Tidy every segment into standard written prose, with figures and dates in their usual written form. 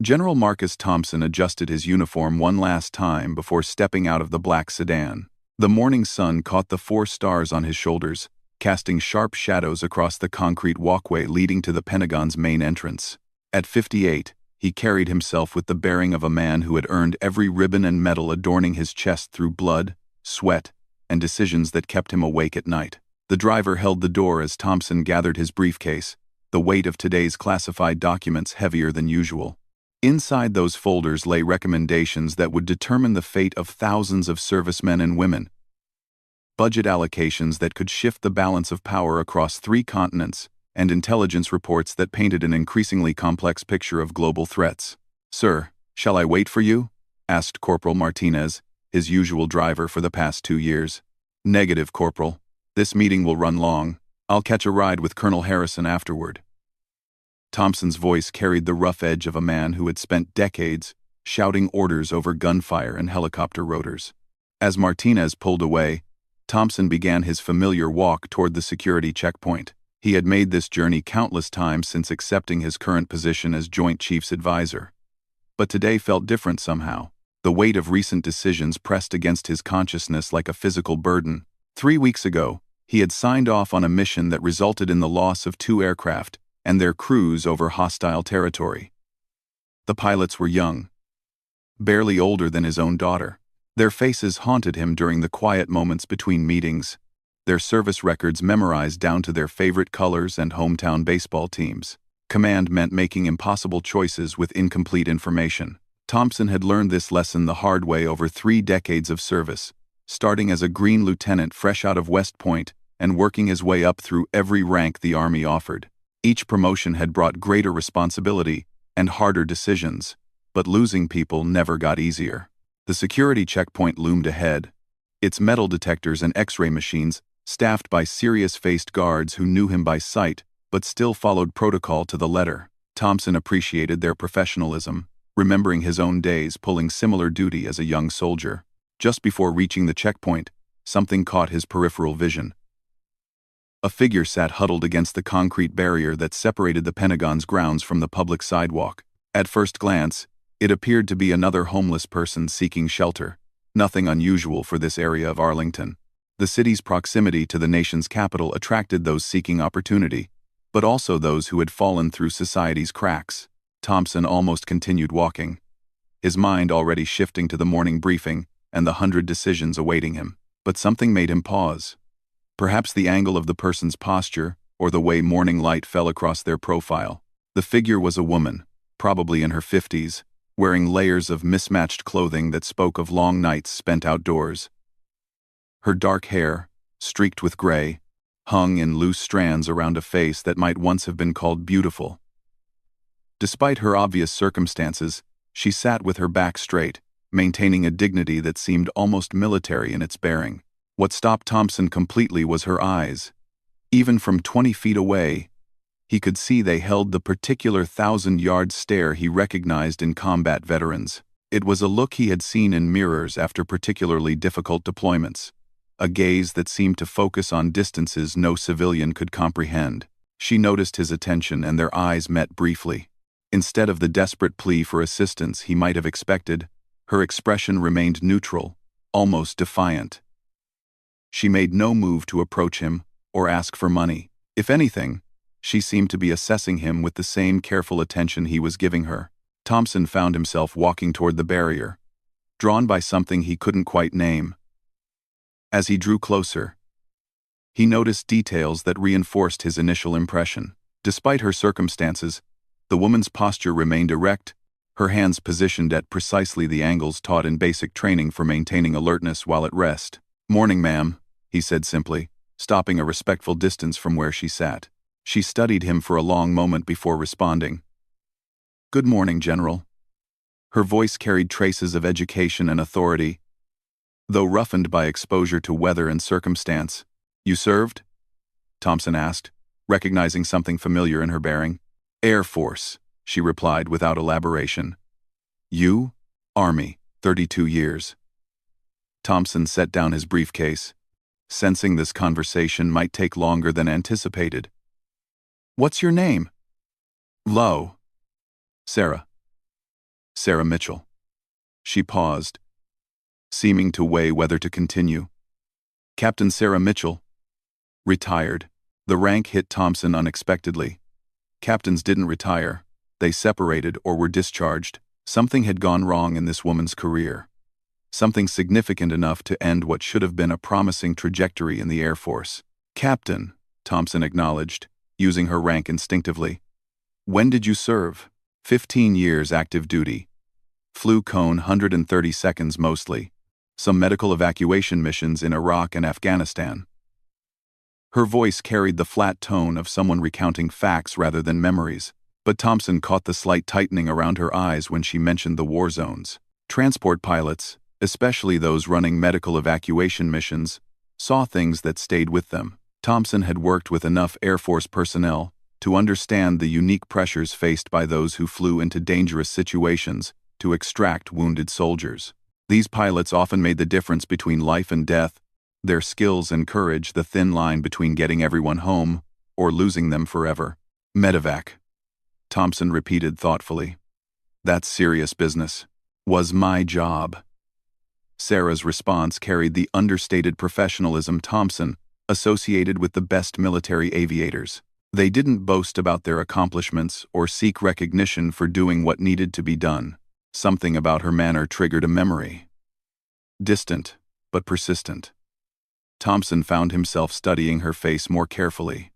General Marcus Thompson adjusted his uniform one last time before stepping out of the black sedan. The morning sun caught the 4 stars on his shoulders, casting sharp shadows across the concrete walkway leading to the Pentagon's main entrance. At 58, he carried himself with the bearing of a man who had earned every ribbon and medal adorning his chest through blood, sweat, and decisions that kept him awake at night. The driver held the door as Thompson gathered his briefcase, the weight of today's classified documents heavier than usual. Inside those folders lay recommendations that would determine the fate of thousands of servicemen and women, budget allocations that could shift the balance of power across 3 continents, and intelligence reports that painted an increasingly complex picture of global threats. "Sir, shall I wait for you?" asked Corporal Martinez, his usual driver for the past 2 years. "Negative, Corporal. This meeting will run long. I'll catch a ride with Colonel Harrison afterward." Thompson's voice carried the rough edge of a man who had spent decades shouting orders over gunfire and helicopter rotors. As Martinez pulled away, Thompson began his familiar walk toward the security checkpoint. He had made this journey countless times since accepting his current position as Joint Chiefs Advisor. But today felt different somehow. The weight of recent decisions pressed against his consciousness like a physical burden. 3 weeks ago, he had signed off on a mission that resulted in the loss of 2 aircraft and their crews over hostile territory. The pilots were young, barely older than his own daughter. Their faces haunted him during the quiet moments between meetings, their service records memorized down to their favorite colors and hometown baseball teams. Command meant making impossible choices with incomplete information. Thompson had learned this lesson the hard way over 3 decades of service, starting as a green lieutenant fresh out of West Point and working his way up through every rank the Army offered. Each promotion had brought greater responsibility and harder decisions, but losing people never got easier. The security checkpoint loomed ahead, its metal detectors and X-ray machines staffed by serious-faced guards who knew him by sight but still followed protocol to the letter. Thompson appreciated their professionalism, remembering his own days pulling similar duty as a young soldier. Just before reaching the checkpoint, something caught his peripheral vision. A figure sat huddled against the concrete barrier that separated the Pentagon's grounds from the public sidewalk. At first glance, it appeared to be another homeless person seeking shelter, nothing unusual for this area of Arlington. The city's proximity to the nation's capital attracted those seeking opportunity, but also those who had fallen through society's cracks. Thompson almost continued walking, his mind already shifting to the morning briefing and the 100 decisions awaiting him. But something made him pause. Perhaps the angle of the person's posture, or the way morning light fell across their profile. The figure was a woman, probably in her 50s, wearing layers of mismatched clothing that spoke of long nights spent outdoors. Her dark hair, streaked with gray, hung in loose strands around a face that might once have been called beautiful. Despite her obvious circumstances, she sat with her back straight, maintaining a dignity that seemed almost military in its bearing. What stopped Thompson completely was her eyes. Even from 20 feet away, he could see they held the particular 1,000-yard stare he recognized in combat veterans. It was a look he had seen in mirrors after particularly difficult deployments, a gaze that seemed to focus on distances no civilian could comprehend. She noticed his attention and their eyes met briefly. Instead of the desperate plea for assistance he might have expected, her expression remained neutral, almost defiant. She made no move to approach him or ask for money. If anything, she seemed to be assessing him with the same careful attention he was giving her. Thompson found himself walking toward the barrier, drawn by something he couldn't quite name. As he drew closer, he noticed details that reinforced his initial impression. Despite her circumstances, the woman's posture remained erect, her hands positioned at precisely the angles taught in basic training for maintaining alertness while at rest. "Morning, ma'am," he said simply, stopping a respectful distance from where she sat. She studied him for a long moment before responding. "Good morning, General." Her voice carried traces of education and authority, though roughened by exposure to weather and circumstance. "You served?" Thompson asked, recognizing something familiar in her bearing. "Air Force," she replied without elaboration. "You?" "Army, 32 years. Thompson set down his briefcase, sensing this conversation might take longer than anticipated. "What's your name?" "Lo. Sarah." Sarah Mitchell. She paused, seeming to weigh whether to continue. Captain Sarah Mitchell. Retired. The rank hit Thompson unexpectedly. Captains didn't retire. They separated or were discharged. Something had gone wrong in this woman's career. Something significant enough to end what should have been a promising trajectory in the Air Force. Captain, Thompson acknowledged, using her rank instinctively. When did you serve? 15 years active duty. Flew cone 130 seconds mostly. Some medical evacuation missions in Iraq and Afghanistan. Her voice carried the flat tone of someone recounting facts rather than memories, but Thompson caught the slight tightening around her eyes when she mentioned the war zones. Transport pilots, especially those running medical evacuation missions, saw things that stayed with them. Thompson had worked with enough Air Force personnel to understand the unique pressures faced by those who flew into dangerous situations to extract wounded soldiers. These pilots often made the difference between life and death, their skills and courage the thin line between getting everyone home or losing them forever. Medevac, Thompson repeated thoughtfully. That's serious business. Was my job. Sarah's response carried the understated professionalism Thompson associated with the best military aviators. They didn't boast about their accomplishments or seek recognition for doing what needed to be done. Something about her manner triggered a memory. Distant, but persistent. Thompson found himself studying her face more carefully.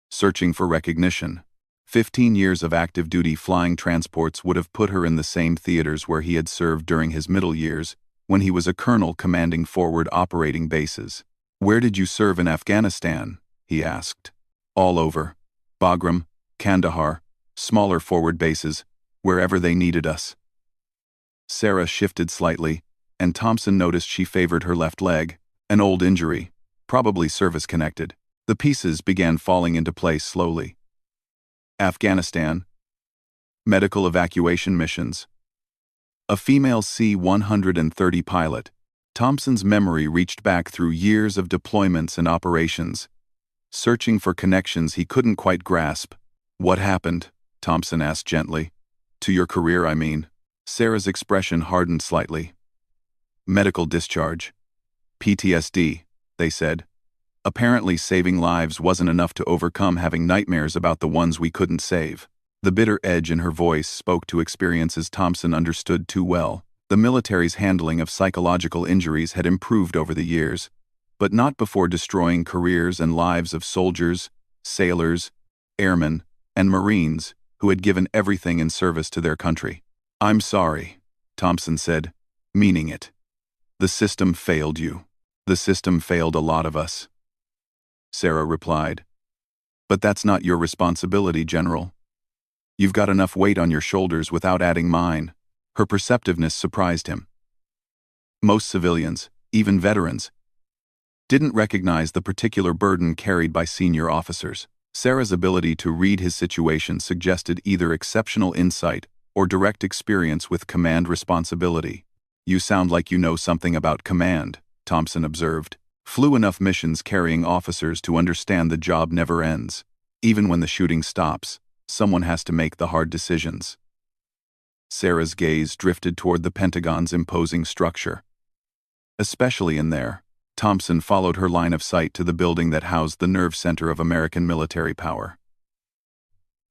Searching for recognition. 15 years of active duty flying transports would have put her in the same theaters where he had served during his middle years, when he was a colonel commanding forward operating bases. Where did you serve in Afghanistan? He asked. All over. Bagram, Kandahar, smaller forward bases, wherever they needed us. Sarah shifted slightly, and Thompson noticed she favored her left leg, an old injury, probably service-connected. The pieces began falling into place slowly. Afghanistan. Medical evacuation missions. A female C-130 pilot. Thompson's memory reached back through years of deployments and operations, searching for connections he couldn't quite grasp. What happened? Thompson asked gently. To your career, I mean. Sarah's expression hardened slightly. Medical discharge. PTSD, they said. Apparently saving lives wasn't enough to overcome having nightmares about the ones we couldn't save. The bitter edge in her voice spoke to experiences Thompson understood too well. The military's handling of psychological injuries had improved over the years, but not before destroying careers and lives of soldiers, sailors, airmen, and Marines who had given everything in service to their country. I'm sorry, Thompson said, meaning it. The system failed you. The system failed a lot of us. Sarah replied. But that's not your responsibility, General. You've got enough weight on your shoulders without adding mine. Her perceptiveness surprised him. Most civilians, even veterans, didn't recognize the particular burden carried by senior officers. Sarah's ability to read his situation suggested either exceptional insight or direct experience with command responsibility. You sound like you know something about command, Thompson observed. Flew enough missions carrying officers to understand the job never ends. Even when the shooting stops, someone has to make the hard decisions. Sarah's gaze drifted toward the Pentagon's imposing structure. Especially in there, Thompson followed her line of sight to the building that housed the nerve center of American military power.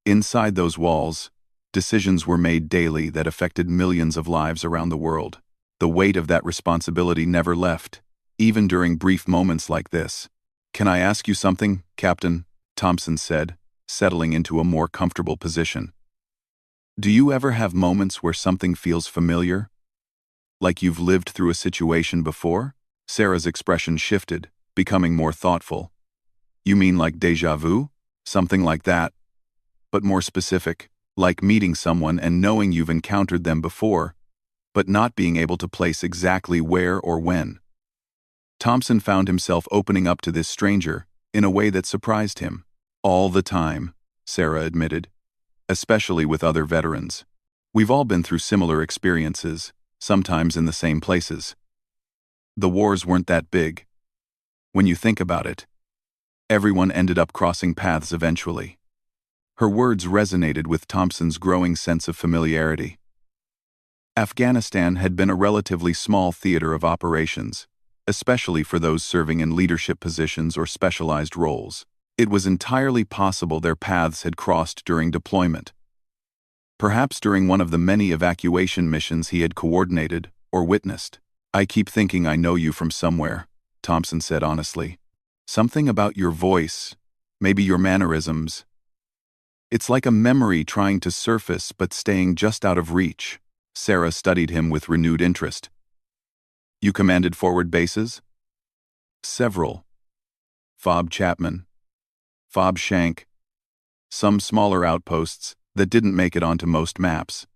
Inside those walls, decisions were made daily that affected millions of lives around the world. The weight of that responsibility never left, even during brief moments like this. Can I ask you something, Captain? Thompson said, settling into a more comfortable position. Do you ever have moments where something feels familiar? Like you've lived through a situation before? Sarah's expression shifted, becoming more thoughtful. You mean like déjà vu? Something like that. But more specific, like meeting someone and knowing you've encountered them before, but not being able to place exactly where or when. Thompson found himself opening up to this stranger in a way that surprised him. All the time, Sarah admitted, especially with other veterans. We've all been through similar experiences, sometimes in the same places. The wars weren't that big. When you think about it, everyone ended up crossing paths eventually. Her words resonated with Thompson's growing sense of familiarity. Afghanistan had been a relatively small theater of operations, especially for those serving in leadership positions or specialized roles. It was entirely possible their paths had crossed during deployment, perhaps during one of the many evacuation missions he had coordinated or witnessed. "I keep thinking I know you from somewhere," Thompson said honestly. "Something about your voice, maybe your mannerisms. It's like a memory trying to surface but staying just out of reach." Sarah studied him with renewed interest. "You commanded forward bases?" "Several. Fob Chapman, Fob Shank, some smaller outposts that didn't make it onto most maps."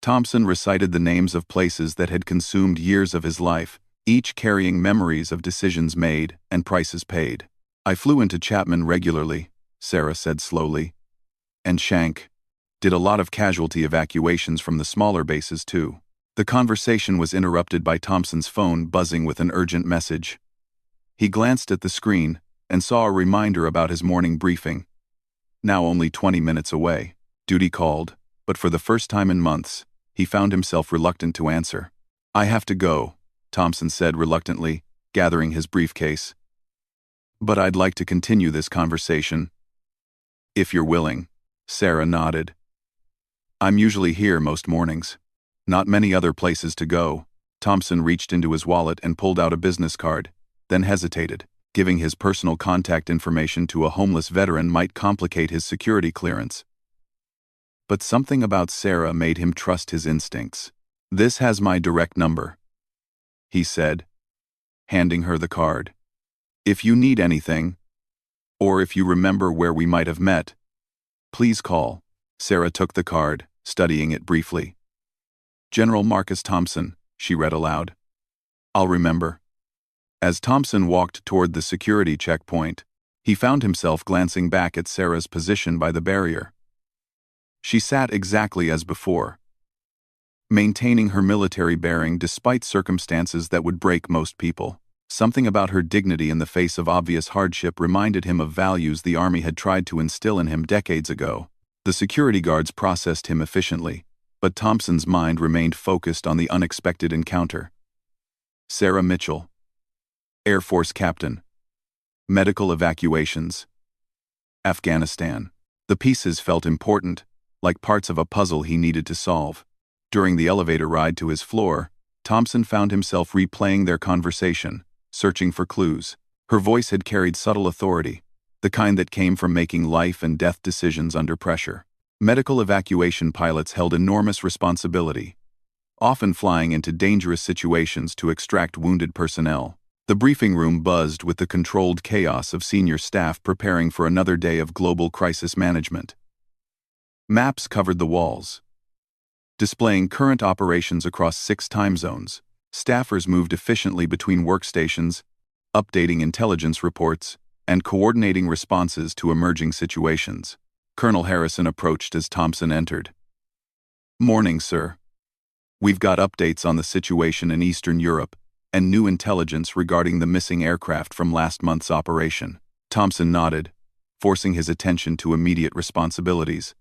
Thompson recited the names of places that had consumed years of his life, each carrying memories of decisions made and prices paid. "I flew into Chapman regularly," Sarah said slowly. "And Shank. Did a lot of casualty evacuations from the smaller bases too." The conversation was interrupted by Thompson's phone buzzing with an urgent message. He glanced at the screen and saw a reminder about his morning briefing. Now only 20 minutes away. Duty called, but for the first time in months, he found himself reluctant to answer. "I have to go," Thompson said reluctantly, gathering his briefcase. "But I'd like to continue this conversation, if you're willing." Sarah nodded. "I'm usually here most mornings. Not many other places to go." Thompson reached into his wallet and pulled out a business card, then hesitated. Giving his personal contact information to a homeless veteran might complicate his security clearance. But something about Sarah made him trust his instincts. "This has my direct number," he said, handing her the card. "If you need anything, or if you remember where we might have met, please call." Sarah took the card, studying it briefly. "General Marcus Thompson," she read aloud. "I'll remember." As Thompson walked toward the security checkpoint, he found himself glancing back at Sarah's position by the barrier. She sat exactly as before, maintaining her military bearing despite circumstances that would break most people. Something about her dignity in the face of obvious hardship reminded him of values the Army had tried to instill in him decades ago. The security guards processed him efficiently, but Thompson's mind remained focused on the unexpected encounter. Sarah Mitchell, Air Force Captain. Medical evacuations. Afghanistan. The pieces felt important, like parts of a puzzle he needed to solve. During the elevator ride to his floor, Thompson found himself replaying their conversation, searching for clues. Her voice had carried subtle authority, the kind that came from making life and death decisions under pressure. Medical evacuation pilots held enormous responsibility, often flying into dangerous situations to extract wounded personnel. The briefing room buzzed with the controlled chaos of senior staff preparing for another day of global crisis management. Maps covered the walls, displaying current operations across 6 time zones. Staffers moved efficiently between workstations, updating intelligence reports, and coordinating responses to emerging situations. Colonel Harrison approached as Thompson entered. "Morning, sir. We've got updates on the situation in Eastern Europe and new intelligence regarding the missing aircraft from last month's operation." Thompson nodded, forcing his attention to immediate responsibilities.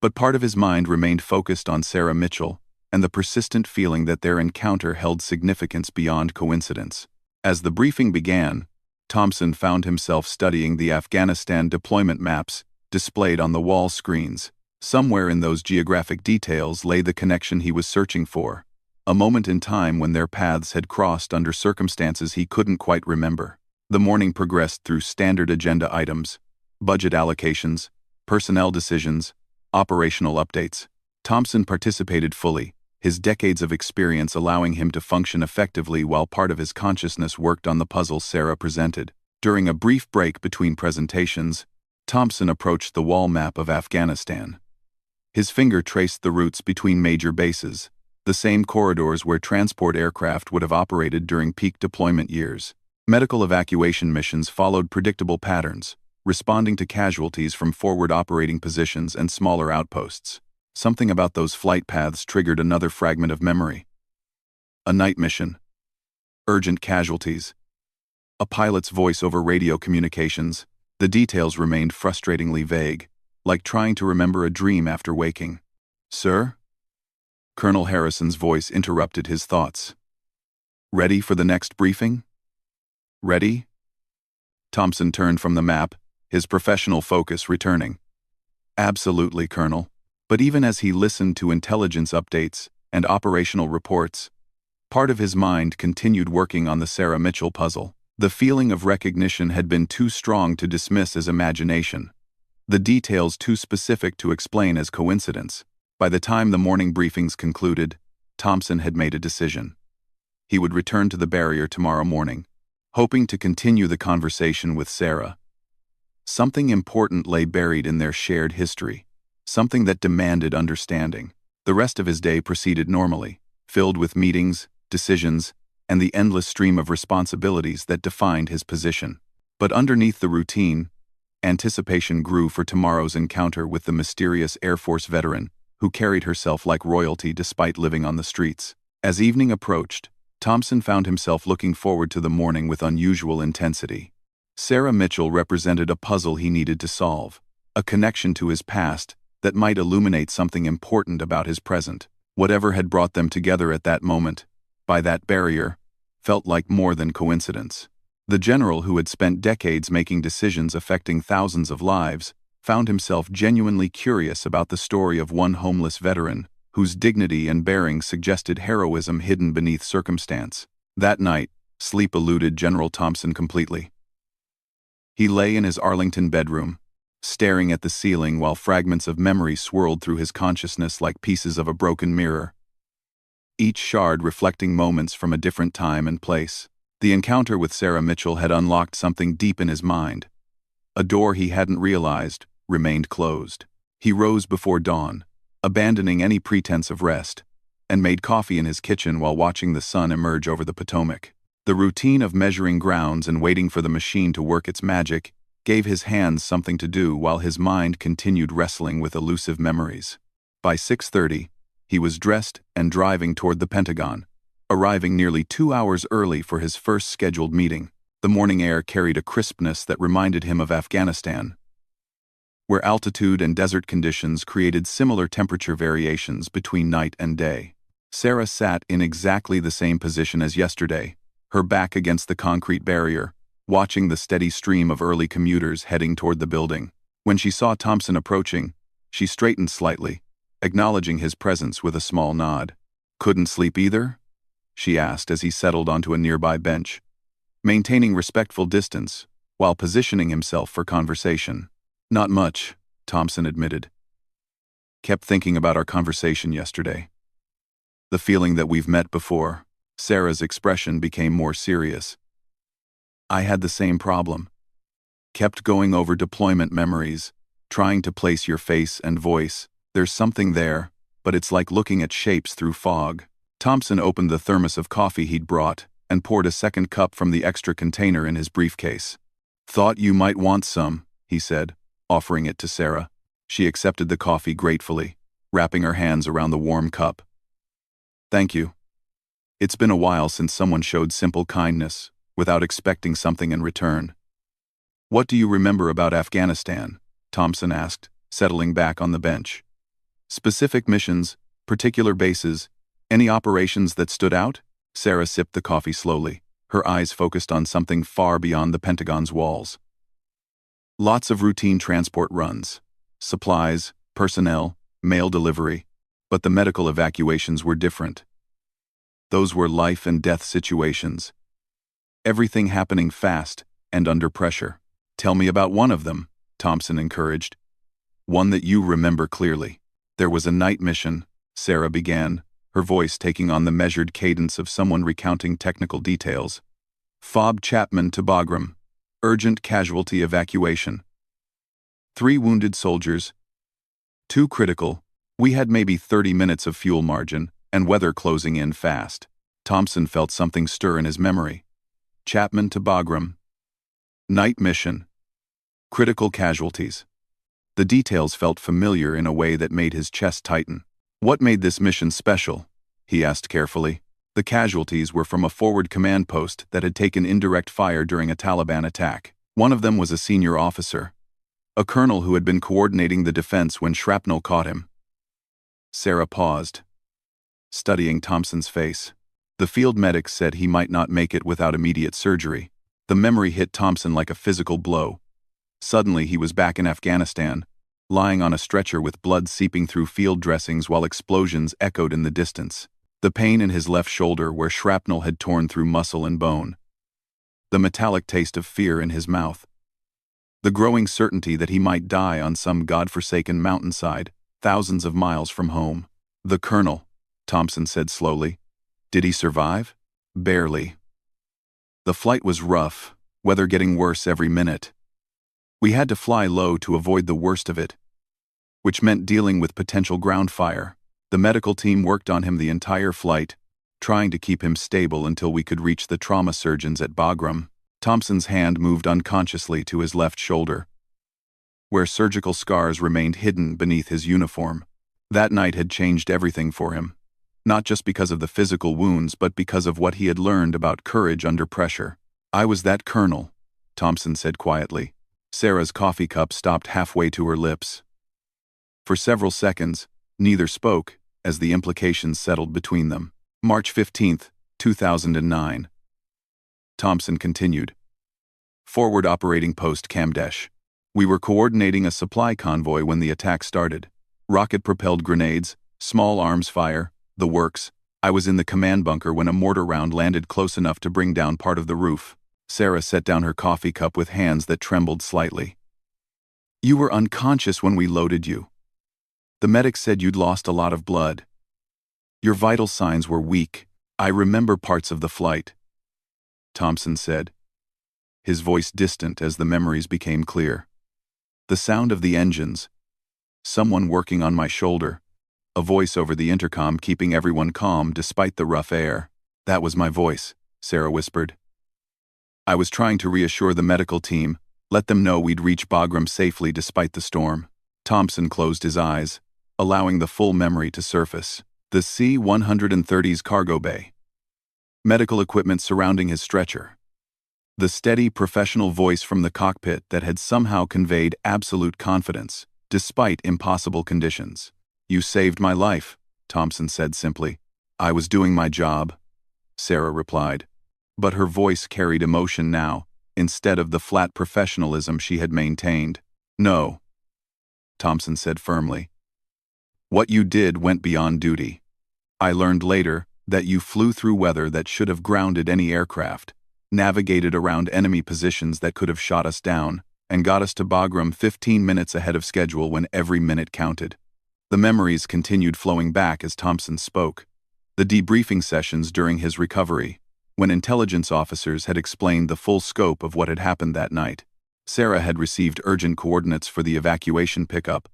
But part of his mind remained focused on Sarah Mitchell and the persistent feeling that their encounter held significance beyond coincidence. As the briefing began, Thompson found himself studying the Afghanistan deployment maps displayed on the wall screens. Somewhere in those geographic details lay the connection he was searching for, a moment in time when their paths had crossed under circumstances he couldn't quite remember. The morning progressed through standard agenda items, budget allocations, personnel decisions, operational updates. Thompson participated fully, his decades of experience allowing him to function effectively while part of his consciousness worked on the puzzle Sarah presented. During a brief break between presentations, Thompson approached the wall map of Afghanistan. His finger traced the routes between major bases, the same corridors where transport aircraft would have operated during peak deployment years. Medical evacuation missions followed predictable patterns, responding to casualties from forward operating positions and smaller outposts. Something about those flight paths triggered another fragment of memory. A night mission. Urgent casualties. A pilot's voice over radio communications. The details remained frustratingly vague, like trying to remember a dream after waking. "Sir?" Colonel Harrison's voice interrupted his thoughts. Ready for the next briefing? Ready? Thompson turned from the map, his professional focus returning. Absolutely, Colonel. But even as he listened to intelligence updates and operational reports, part of his mind continued working on the Sarah Mitchell puzzle. The feeling of recognition had been too strong to dismiss as imagination, the details too specific to explain as coincidence. By the time the morning briefings concluded, Thompson had made a decision. He would return to the barrier tomorrow morning, hoping to continue the conversation with Sarah. Something important lay buried in their shared history, something that demanded understanding. The rest of his day proceeded normally, filled with meetings, decisions, and the endless stream of responsibilities that defined his position. But underneath the routine, anticipation grew for tomorrow's encounter with the mysterious Air Force veteran who carried herself like royalty despite living on the streets. As evening approached, Thompson found himself looking forward to the morning with unusual intensity. Sarah Mitchell represented a puzzle he needed to solve, a connection to his past that might illuminate something important about his present. Whatever had brought them together at that moment, by that barrier, felt like more than coincidence. The general who had spent decades making decisions affecting thousands of lives found himself genuinely curious about the story of one homeless veteran whose dignity and bearing suggested heroism hidden beneath circumstance. That night, sleep eluded General Thompson completely. He lay in his Arlington bedroom, staring at the ceiling while fragments of memory swirled through his consciousness like pieces of a broken mirror, each shard reflecting moments from a different time and place. The encounter with Sarah Mitchell had unlocked something deep in his mind. A door he hadn't realized remained closed. He rose before dawn, abandoning any pretense of rest, and made coffee in his kitchen while watching the sun emerge over the Potomac. The routine of measuring grounds and waiting for the machine to work its magic gave his hands something to do while his mind continued wrestling with elusive memories. By 6:30, he was dressed and driving toward the Pentagon, arriving nearly 2 hours early for his first scheduled meeting. The morning air carried a crispness that reminded him of Afghanistan, where altitude and desert conditions created similar temperature variations between night and day. Sarah sat in exactly the same position as yesterday, her back against the concrete barrier, watching the steady stream of early commuters heading toward the building. When she saw Thompson approaching, she straightened slightly, acknowledging his presence with a small nod. "Couldn't sleep either?" she asked as he settled onto a nearby bench, maintaining respectful distance while positioning himself for conversation. "Not much," Thompson admitted. "Kept thinking about our conversation yesterday. The feeling that we've met before." Sarah's expression became more serious. "I had the same problem. Kept going over deployment memories, trying to place your face and voice. There's something there, but it's like looking at shapes through fog." Thompson opened the thermos of coffee he'd brought and poured a second cup from the extra container in his briefcase. "Thought you might want some," he said, offering it to Sarah. She accepted the coffee gratefully, wrapping her hands around the warm cup. "Thank you. It's been a while since someone showed simple kindness, without expecting something in return." "What do you remember about Afghanistan?" Thompson asked, settling back on the bench. "Specific missions, particular bases, any operations that stood out?" Sarah sipped the coffee slowly, her eyes focused on something far beyond the Pentagon's walls. "Lots of routine transport runs. Supplies, personnel, mail delivery. But the medical evacuations were different. Those were life and death situations. Everything happening fast and under pressure." "Tell me about one of them," Thompson encouraged. "One that you remember clearly." "There was a night mission," Sarah began, her voice taking on the measured cadence of someone recounting technical details. "Fob Chapman to Bagram. Urgent casualty evacuation. 3 wounded soldiers. 2 critical. We had maybe 30 minutes of fuel margin, and weather closing in fast." Thompson felt something stir in his memory. Chapman to Bagram. Night mission. Critical casualties. The details felt familiar in a way that made his chest tighten. "What made this mission special?" he asked carefully. The casualties were from a forward command post that had taken indirect fire during a Taliban attack. One of them was a senior officer, a colonel who had been coordinating the defense when shrapnel caught him. Sarah paused. studying Thompson's face. The field medic said he might not make it without immediate surgery. The memory hit Thompson like a physical blow. Suddenly he was back in Afghanistan, lying on a stretcher with blood seeping through field dressings while explosions echoed in the distance. The pain in his left shoulder where shrapnel had torn through muscle and bone. The metallic taste of fear in his mouth. The growing certainty that he might die on some godforsaken mountainside, thousands of miles from home. "The colonel," Thompson said slowly. "Did he survive?" "Barely. The flight was rough, weather getting worse every minute. We had to fly low to avoid the worst of it, which meant dealing with potential ground fire. The medical team worked on him the entire flight, trying to keep him stable until we could reach the trauma surgeons at Bagram." Thompson's hand moved unconsciously to his left shoulder, where surgical scars remained hidden beneath his uniform. That night had changed everything for him, not just because of the physical wounds but because of what he had learned about courage under pressure. "I was that colonel," Thompson said quietly. Sarah's coffee cup stopped halfway to her lips. For several seconds, neither spoke as the implications settled between them. March 15th, 2009. Thompson continued. Forward Operating Post Kamdesh. We were coordinating a supply convoy when the attack started. Rocket-propelled grenades, small arms fire, the works. I was in the command bunker when a mortar round landed close enough to bring down part of the roof. Sarah set down her coffee cup with hands that trembled slightly. "You were unconscious when we loaded you. The medic said you'd lost a lot of blood. Your vital signs were weak. I remember parts of the flight," Thompson said, his voice distant as the memories became clear. The sound of the engines, someone working on my shoulder, a voice over the intercom keeping everyone calm despite the rough air. "That was my voice," Sarah whispered. "I was trying to reassure the medical team, let them know we'd reach Bagram safely despite the storm." Thompson closed his eyes, allowing the full memory to surface. The C-130's cargo bay. Medical equipment surrounding his stretcher. The steady, professional voice from the cockpit that had somehow conveyed absolute confidence, despite impossible conditions. "You saved my life," Thompson said simply. "I was doing my job," Sarah replied. But her voice carried emotion now, instead of the flat professionalism she had maintained. "No," Thompson said firmly. "What you did went beyond duty. I learned later that you flew through weather that should have grounded any aircraft, navigated around enemy positions that could have shot us down, and got us to Bagram 15 minutes ahead of schedule when every minute counted." The memories continued flowing back as Thompson spoke. The debriefing sessions during his recovery, when intelligence officers had explained the full scope of what had happened that night. Sarah had received urgent coordinates for the evacuation pickup,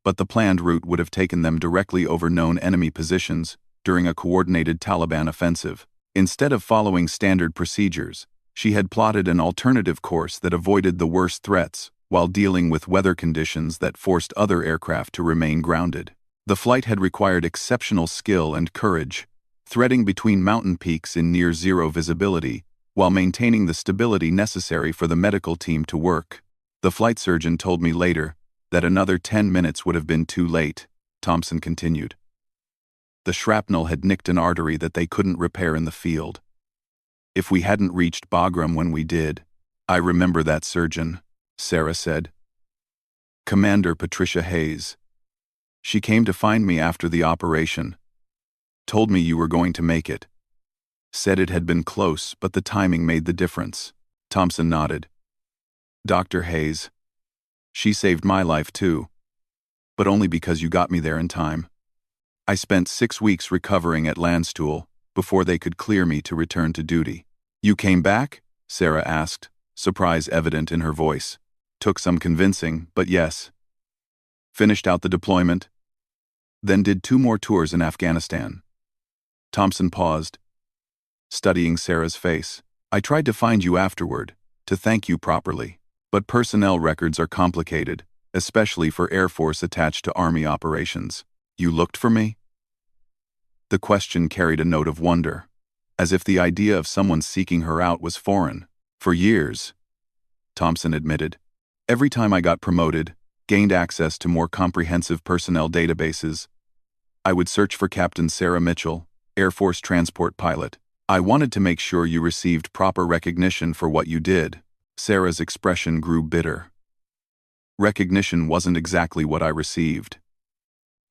but the planned route would have taken them directly over known enemy positions during a coordinated Taliban offensive. Instead of following standard procedures, she had plotted an alternative course that avoided the worst threats while dealing with weather conditions that forced other aircraft to remain grounded. The flight had required exceptional skill and courage, threading between mountain peaks in near-zero visibility while maintaining the stability necessary for the medical team to work. The flight surgeon told me later that another 10 minutes would have been too late, Thompson continued. The shrapnel had nicked an artery that they couldn't repair in the field. If we hadn't reached Bagram when we did, "I remember that surgeon," Sarah said. "Commander Patricia Hayes. She came to find me after the operation. Told me you were going to make it. Said it had been close, but the timing made the difference." Thompson nodded. "Dr. Hayes. She saved my life too. But only because you got me there in time. I spent 6 weeks recovering at Landstuhl before they could clear me to return to duty." "You came back?" Sarah asked, surprise evident in her voice. "Took some convincing, but yes. Finished out the deployment. Then did 2 more tours in Afghanistan." Thompson paused, studying Sarah's face. "I tried to find you afterward, to thank you properly. But personnel records are complicated, especially for Air Force attached to Army operations. You looked for me?" The question carried a note of wonder, as if the idea of someone seeking her out was foreign. "For years," Thompson admitted. "Every time I got promoted, gained access to more comprehensive personnel databases, I would search for Captain Sarah Mitchell, Air Force transport pilot. I wanted to make sure you received proper recognition for what you did. Sarah's expression grew bitter. Recognition wasn't exactly what I received.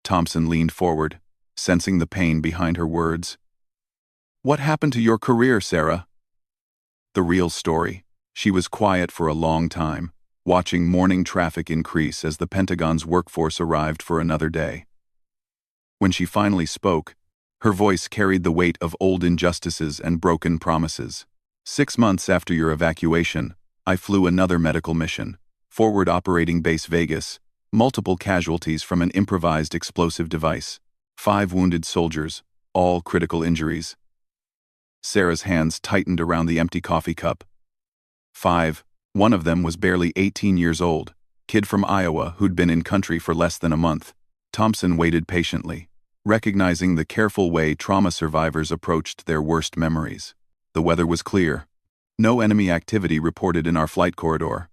Thompson leaned forward, sensing the pain behind her words. What happened to your career, Sarah? The real story. She was quiet for a long time, watching morning traffic increase as the Pentagon's workforce arrived for another day. When she finally spoke, her voice carried the weight of old injustices and broken promises. 6 months after your evacuation, I flew another medical mission, Forward Operating Base Vegas, multiple casualties from an improvised explosive device, 5 wounded soldiers, all critical injuries. Sarah's hands tightened around the empty coffee cup. 5. One of them was barely 18 years old, kid from Iowa who'd been in country for less than a month. Thompson waited patiently, recognizing the careful way trauma survivors approached their worst memories. The weather was clear. No enemy activity reported in our flight corridor.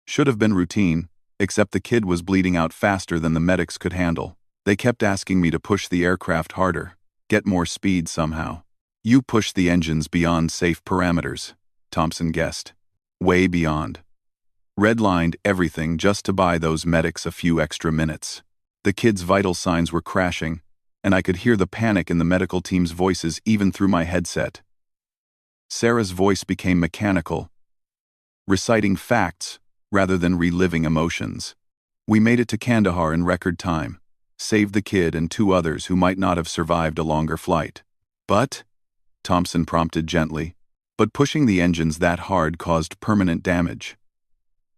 Should have been routine, except the kid was bleeding out faster than the medics could handle. They kept asking me to push the aircraft harder, get more speed somehow. You pushed the engines beyond safe parameters, Thompson guessed. Way beyond. Redlined everything just to buy those medics a few extra minutes. The kid's vital signs were crashing, and I could hear the panic in the medical team's voices even through my headset. Sarah's voice became mechanical, reciting facts rather than reliving emotions. We made it to Kandahar in record time, saved the kid and 2 others who might not have survived a longer flight. But, Thompson prompted gently, but pushing the engines that hard caused permanent damage.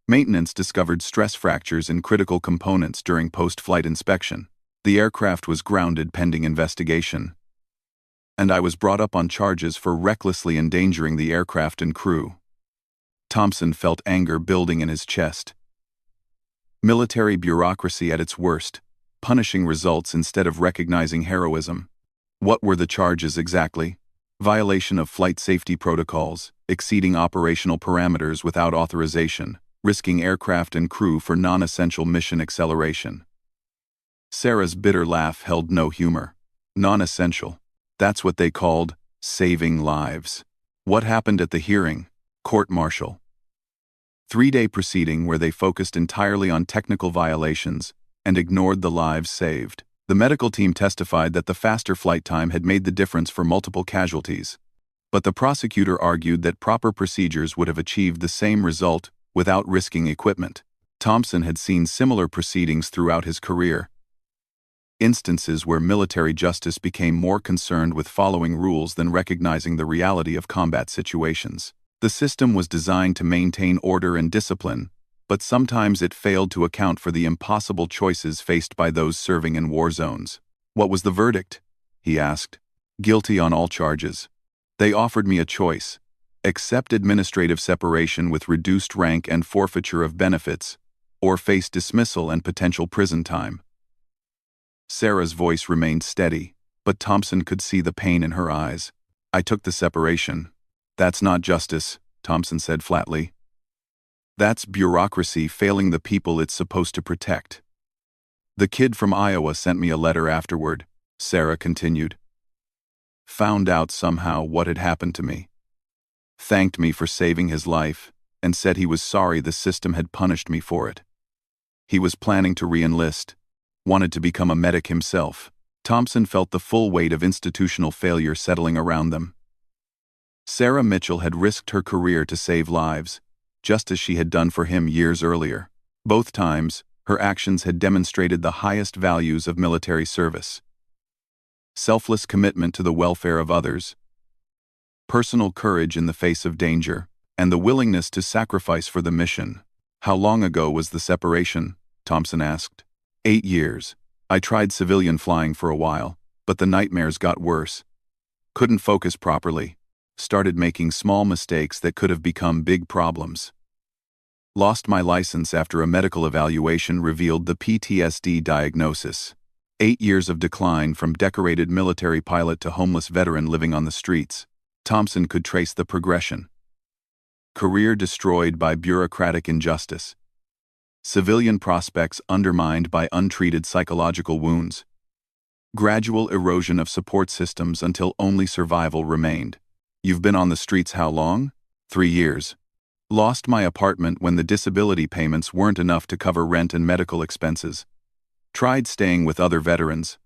Maintenance discovered stress fractures in critical components during post-flight inspection. The aircraft was grounded pending investigation. And I was brought up on charges for recklessly endangering the aircraft and crew. Thompson felt anger building in his chest. Military bureaucracy at its worst, punishing results instead of recognizing heroism. What were the charges exactly? Violation of flight safety protocols, exceeding operational parameters without authorization, risking aircraft and crew for non-essential mission acceleration. Sarah's bitter laugh held no humor. Non-essential. That's what they called saving lives. What happened at the hearing? Court-martial. 3-day proceeding where they focused entirely on technical violations and ignored the lives saved. The medical team testified that the faster flight time had made the difference for multiple casualties. But the prosecutor argued that proper procedures would have achieved the same result without risking equipment. Thompson had seen similar proceedings throughout his career. Instances where military justice became more concerned with following rules than recognizing the reality of combat situations. The system was designed to maintain order and discipline, but sometimes it failed to account for the impossible choices faced by those serving in war zones. What was the verdict? He asked. Guilty on all charges. They offered me a choice. Accept administrative separation with reduced rank and forfeiture of benefits, or face dismissal and potential prison time. Sarah's voice remained steady, but Thompson could see the pain in her eyes. I took the separation. That's not justice, Thompson said flatly. That's bureaucracy failing the people it's supposed to protect. The kid from Iowa sent me a letter afterward, Sarah continued. Found out somehow what had happened to me. Thanked me for saving his life, and said he was sorry the system had punished me for it. He was planning to re-enlist, wanted to become a medic himself. Thompson felt the full weight of institutional failure settling around them. Sarah Mitchell had risked her career to save lives, just as she had done for him years earlier. Both times, her actions had demonstrated the highest values of military service. Selfless commitment to the welfare of others, personal courage in the face of danger, and the willingness to sacrifice for the mission. How long ago was the separation? Thompson asked. 8 years. I tried civilian flying for a while, but the nightmares got worse. Couldn't focus properly. Started making small mistakes that could have become big problems. Lost my license after a medical evaluation revealed the PTSD diagnosis. 8 years of decline from decorated military pilot to homeless veteran living on the streets. Thompson could trace the progression. Career destroyed by bureaucratic injustice. Civilian prospects undermined by untreated psychological wounds. Gradual erosion of support systems until only survival remained. You've been on the streets how long? 3 years. Lost my apartment when the disability payments weren't enough to cover rent and medical expenses. Tried staying with other veterans,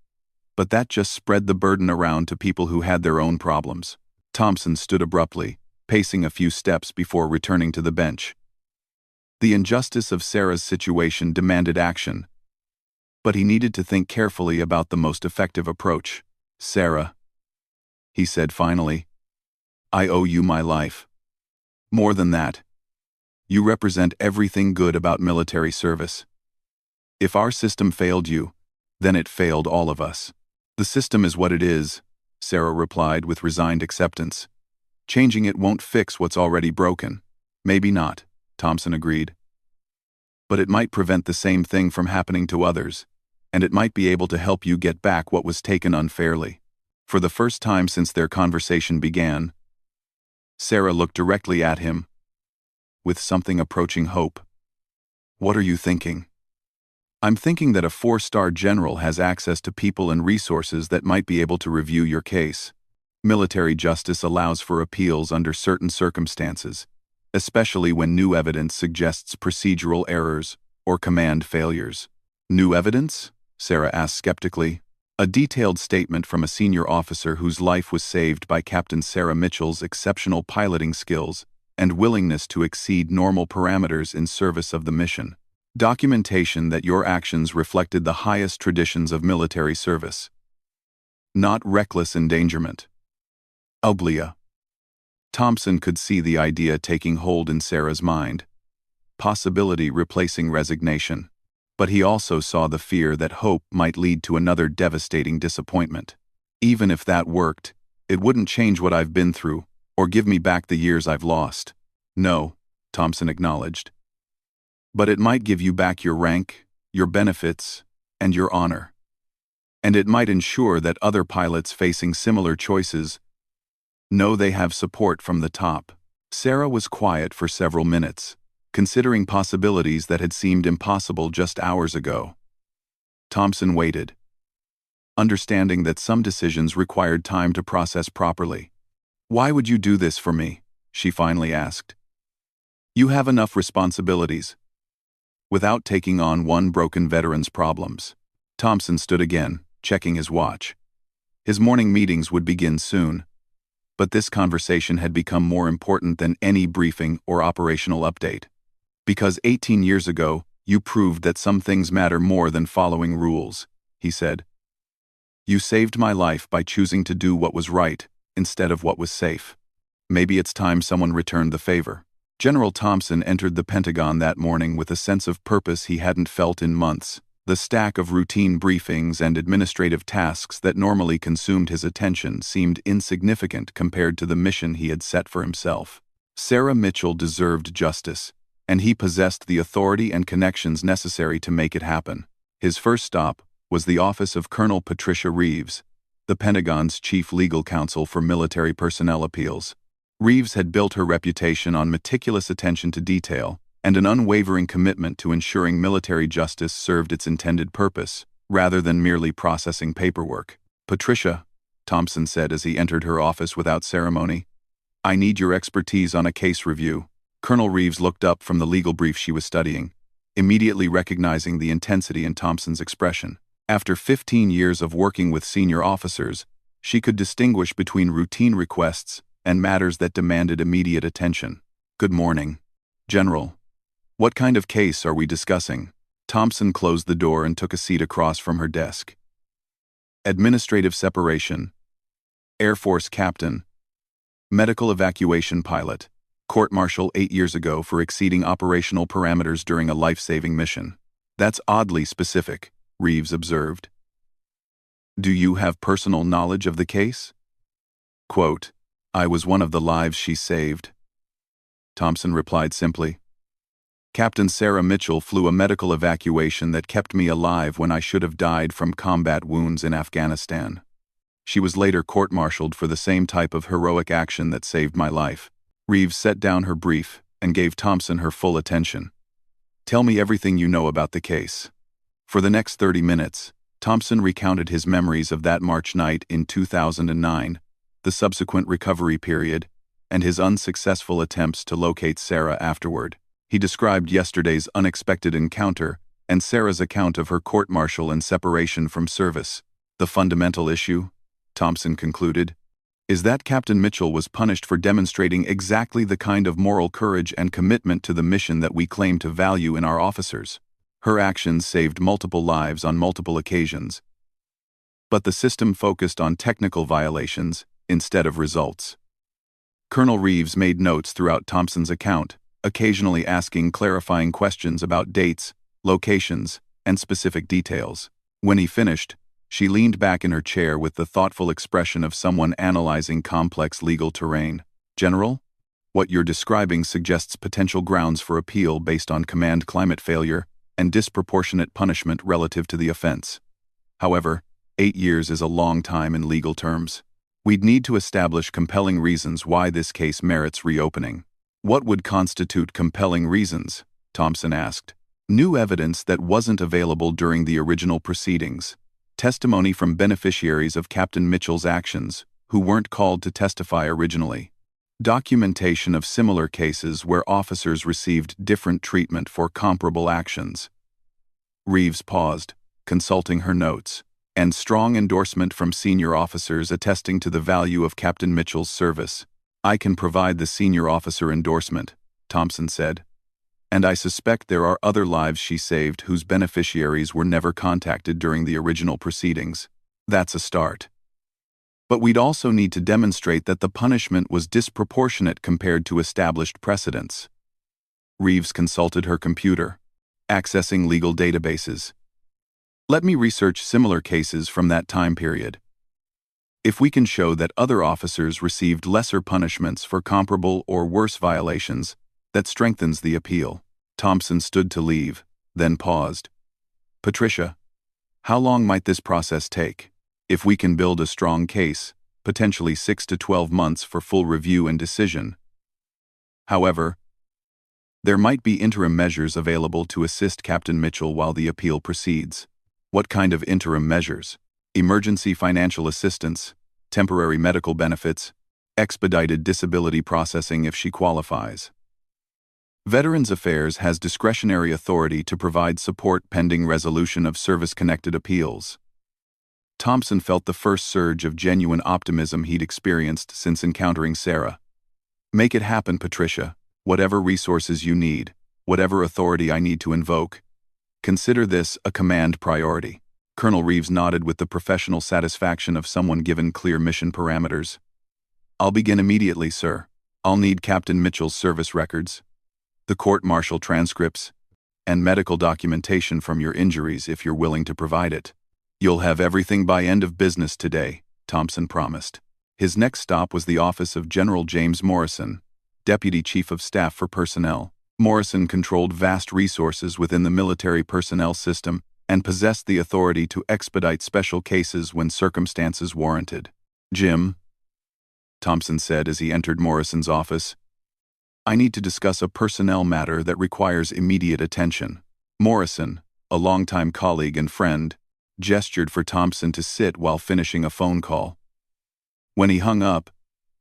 but that just spread the burden around to people who had their own problems. Thompson stood abruptly, pacing a few steps before returning to the bench. The injustice of Sarah's situation demanded action, but he needed to think carefully about the most effective approach. "Sarah," he said finally, "I owe you my life. More than that, you represent everything good about military service. If our system failed you, then it failed all of us." "The system is what it is," Sarah replied with resigned acceptance. "Changing it won't fix what's already broken." "Maybe not," Thompson agreed. "But it might prevent the same thing from happening to others, and it might be able to help you get back what was taken unfairly." For the first time since their conversation began, Sarah looked directly at him, with something approaching hope. "What are you thinking?" "I'm thinking that a 4-star general has access to people and resources that might be able to review your case. Military justice allows for appeals under certain circumstances, especially when new evidence suggests procedural errors or command failures." "New evidence?" Sarah asked skeptically. "A detailed statement from a senior officer whose life was saved by Captain Sarah Mitchell's exceptional piloting skills and willingness to exceed normal parameters in service of the mission. Documentation that your actions reflected the highest traditions of military service. Not reckless endangerment." Oblia. Thompson could see the idea taking hold in Sarah's mind, possibility replacing resignation. But he also saw the fear that hope might lead to another devastating disappointment. "Even if that worked, it wouldn't change what I've been through, or give me back the years I've lost." "No," Thompson acknowledged. "But it might give you back your rank, your benefits, and your honor. And it might ensure that other pilots facing similar choices know they have support from the top." Sarah was quiet for several minutes, considering possibilities that had seemed impossible just hours ago. Thompson waited, understanding that some decisions required time to process properly. "Why would you do this for me?" she finally asked. "You have enough responsibilities without taking on one broken veteran's problems." Thompson stood again, checking his watch. His morning meetings would begin soon, but this conversation had become more important than any briefing or operational update. "Because 18 years ago, you proved that some things matter more than following rules," he said. "You saved my life by choosing to do what was right instead of what was safe. Maybe it's time someone returned the favor." General Thompson entered the Pentagon that morning with a sense of purpose he hadn't felt in months. The stack of routine briefings and administrative tasks that normally consumed his attention seemed insignificant compared to the mission he had set for himself. Sarah Mitchell deserved justice, and he possessed the authority and connections necessary to make it happen. His first stop was the office of Colonel Patricia Reeves, the Pentagon's chief legal counsel for military personnel appeals. Reeves had built her reputation on meticulous attention to detail and an unwavering commitment to ensuring military justice served its intended purpose, rather than merely processing paperwork. "Patricia," Thompson said as he entered her office without ceremony, "I need your expertise on a case review." Colonel Reeves looked up from the legal brief she was studying, immediately recognizing the intensity in Thompson's expression. After 15 years of working with senior officers, she could distinguish between routine requests and matters that demanded immediate attention. "Good morning, General. What kind of case are we discussing?" Thompson closed the door and took a seat across from her desk. "Administrative separation. Air Force captain. Medical evacuation pilot. Court-martial 8 years ago for exceeding operational parameters during a life-saving mission." "That's oddly specific," Reeves observed. "Do you have personal knowledge of the case?" Quote, "I was one of the lives she saved," Thompson replied simply. "Captain Sarah Mitchell flew a medical evacuation that kept me alive when I should have died from combat wounds in Afghanistan. She was later court-martialed for the same type of heroic action that saved my life." Reeves set down her brief and gave Thompson her full attention. "Tell me everything you know about the case." For the next 30 minutes, Thompson recounted his memories of that March night in 2009, the subsequent recovery period, and his unsuccessful attempts to locate Sarah afterward. He described yesterday's unexpected encounter and Sarah's account of her court-martial and separation from service. The fundamental issue, Thompson concluded, is that Captain Mitchell was punished for demonstrating exactly the kind of moral courage and commitment to the mission that we claim to value in our officers. Her actions saved multiple lives on multiple occasions, but the system focused on technical violations instead of results. Colonel Reeves made notes throughout Thompson's account, occasionally asking clarifying questions about dates, locations, and specific details. When he finished, she leaned back in her chair with the thoughtful expression of someone analyzing complex legal terrain. "General, what you're describing suggests potential grounds for appeal based on command climate failure and disproportionate punishment relative to the offense. However, 8 years is a long time in legal terms. We'd need to establish compelling reasons why this case merits reopening." "What would constitute compelling reasons?" Thompson asked. "New evidence that wasn't available during the original proceedings. Testimony from beneficiaries of Captain Mitchell's actions, who weren't called to testify originally. Documentation of similar cases where officers received different treatment for comparable actions." Reeves paused, consulting her notes. "And strong endorsement from senior officers attesting to the value of Captain Mitchell's service." "I can provide the senior officer endorsement," Thompson said. "And I suspect there are other lives she saved whose beneficiaries were never contacted during the original proceedings. That's a start. But we'd also need to demonstrate that the punishment was disproportionate compared to established precedents." Reeves consulted her computer, accessing legal databases. "Let me research similar cases from that time period. If we can show that other officers received lesser punishments for comparable or worse violations, that strengthens the appeal." Thompson stood to leave, then paused. "Patricia, how long might this process take? If we can build a strong case, potentially 6 to 12 months for full review and decision. However, there might be interim measures available to assist Captain Mitchell while the appeal proceeds." "What kind of interim measures?" "Emergency financial assistance, temporary medical benefits, expedited disability processing if she qualifies. Veterans Affairs has discretionary authority to provide support pending resolution of service-connected appeals." Thompson felt the first surge of genuine optimism he'd experienced since encountering Sarah. "Make it happen, Patricia. Whatever resources you need, whatever authority I need to invoke. Consider this a command priority." Colonel Reeves nodded with the professional satisfaction of someone given clear mission parameters. "I'll begin immediately, sir. I'll need Captain Mitchell's service records, the court-martial transcripts, and medical documentation from your injuries if you're willing to provide it." "You'll have everything by end of business today," Thompson promised. His next stop was the office of General James Morrison, Deputy Chief of Staff for Personnel. Morrison controlled vast resources within the military personnel system and possessed the authority to expedite special cases when circumstances warranted. "Jim," Thompson said as he entered Morrison's office, "I need to discuss a personnel matter that requires immediate attention." Morrison, a longtime colleague and friend, gestured for Thompson to sit while finishing a phone call. When he hung up,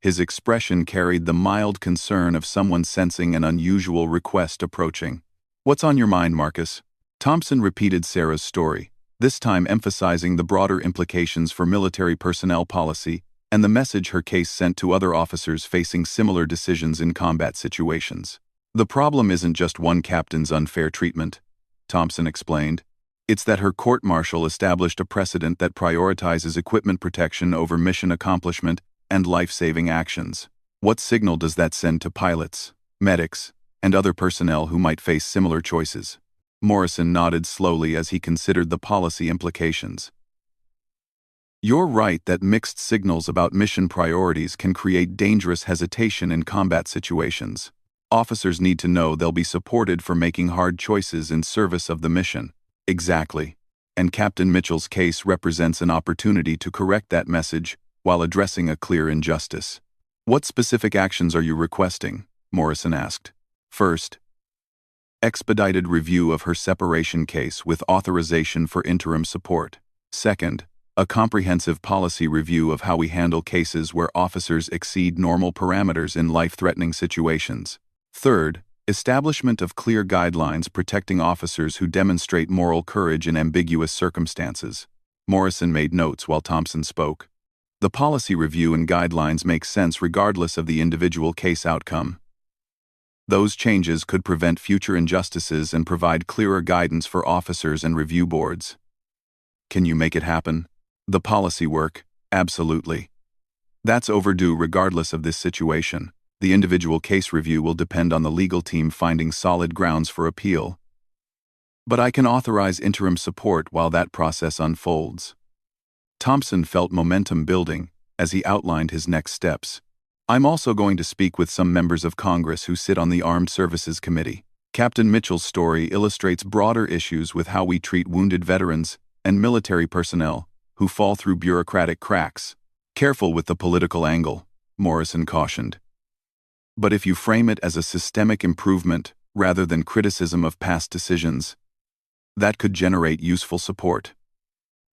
his expression carried the mild concern of someone sensing an unusual request approaching. "What's on your mind, Marcus?" Thompson repeated Sarah's story, this time emphasizing the broader implications for military personnel policy and the message her case sent to other officers facing similar decisions in combat situations. "The problem isn't just one captain's unfair treatment," Thompson explained. "It's that her court-martial established a precedent that prioritizes equipment protection over mission accomplishment and life-saving actions. What signal does that send to pilots, medics, and other personnel who might face similar choices?" Morrison nodded slowly as he considered the policy implications. "You're right that mixed signals about mission priorities can create dangerous hesitation in combat situations. Officers need to know they'll be supported for making hard choices in service of the mission." "Exactly. And Captain Mitchell's case represents an opportunity to correct that message while addressing a clear injustice." "What specific actions are you requesting?" Morrison asked. "First, expedited review of her separation case with authorization for interim support. Second, a comprehensive policy review of how we handle cases where officers exceed normal parameters in life-threatening situations. Third, establishment of clear guidelines protecting officers who demonstrate moral courage in ambiguous circumstances. Morrison made notes while Thompson spoke. The policy review and guidelines make sense regardless of the individual case outcome. Those changes could prevent future injustices and provide clearer guidance for officers and review boards. Can you make it happen? The policy work, absolutely. That's overdue regardless of this situation. The individual case review will depend on the legal team finding solid grounds for appeal. But I can authorize interim support while that process unfolds. Thompson felt momentum building as he outlined his next steps. I'm also going to speak with some members of Congress who sit on the Armed Services Committee. Captain Mitchell's story illustrates broader issues with how we treat wounded veterans and military personnel who fall through bureaucratic cracks. Careful with the political angle, Morrison cautioned. But if you frame it as a systemic improvement rather than criticism of past decisions, that could generate useful support.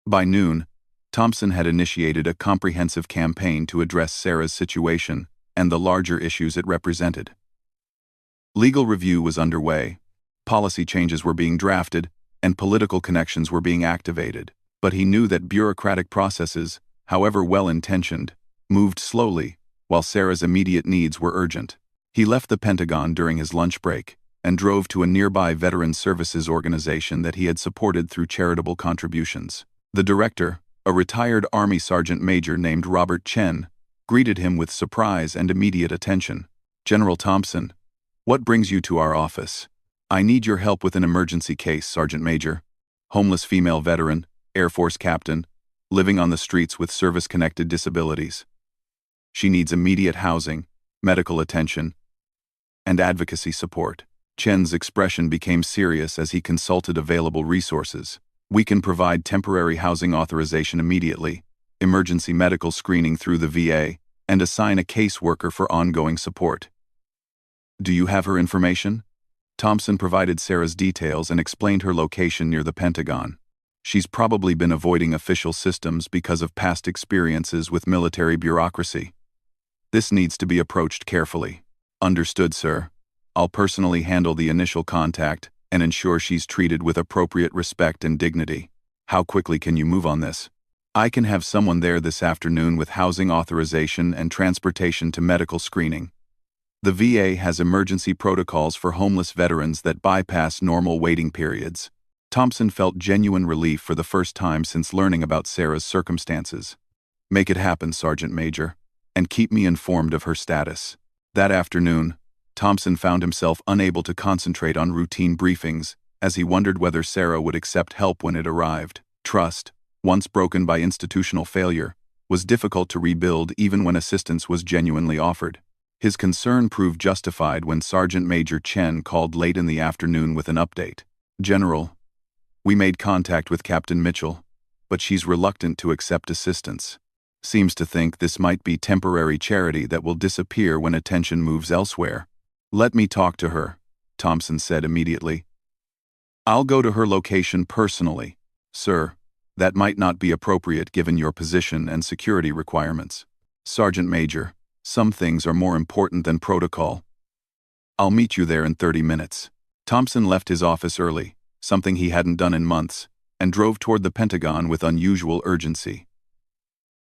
By noon, Thompson had initiated a comprehensive campaign to address Sarah's situation and the larger issues it represented. Legal review was underway, policy changes were being drafted, and political connections were being activated. But he knew that bureaucratic processes, however well-intentioned, moved slowly, while Sarah's immediate needs were urgent. He left the Pentagon during his lunch break and drove to a nearby Veterans Services organization that he had supported through charitable contributions. The director, a retired Army Sergeant Major named Robert Chen, greeted him with surprise and immediate attention. "General Thompson, what brings you to our office?" "I need your help with an emergency case, Sergeant Major. Homeless female veteran, Air Force captain, living on the streets with service-connected disabilities. She needs immediate housing, medical attention, and advocacy support." Chen's expression became serious as he consulted available resources. "We can provide temporary housing authorization immediately, emergency medical screening through the VA, and assign a caseworker for ongoing support." "Do you have her information?" Thompson provided Sarah's details and explained her location near the Pentagon. "She's probably been avoiding official systems because of past experiences with military bureaucracy. This needs to be approached carefully." "Understood, sir. I'll personally handle the initial contact and ensure she's treated with appropriate respect and dignity." "How quickly can you move on this?" "I can have someone there this afternoon with housing authorization and transportation to medical screening. The VA has emergency protocols for homeless veterans that bypass normal waiting periods." Thompson felt genuine relief for the first time since learning about Sarah's circumstances. "Make it happen, Sergeant Major, and keep me informed of her status." That afternoon, Thompson found himself unable to concentrate on routine briefings as he wondered whether Sarah would accept help when it arrived. Trust, once broken by institutional failure, was difficult to rebuild even when assistance was genuinely offered. His concern proved justified when Sergeant Major Chen called late in the afternoon with an update. "General, we made contact with Captain Mitchell, but she's reluctant to accept assistance. Seems to think this might be temporary charity that will disappear when attention moves elsewhere." "Let me talk to her," Thompson said immediately. "I'll go to her location personally." "Sir, that might not be appropriate given your position and security requirements." "Sergeant Major, some things are more important than protocol. I'll meet you there in 30 minutes. Thompson left his office early, something he hadn't done in months, and drove toward the Pentagon with unusual urgency.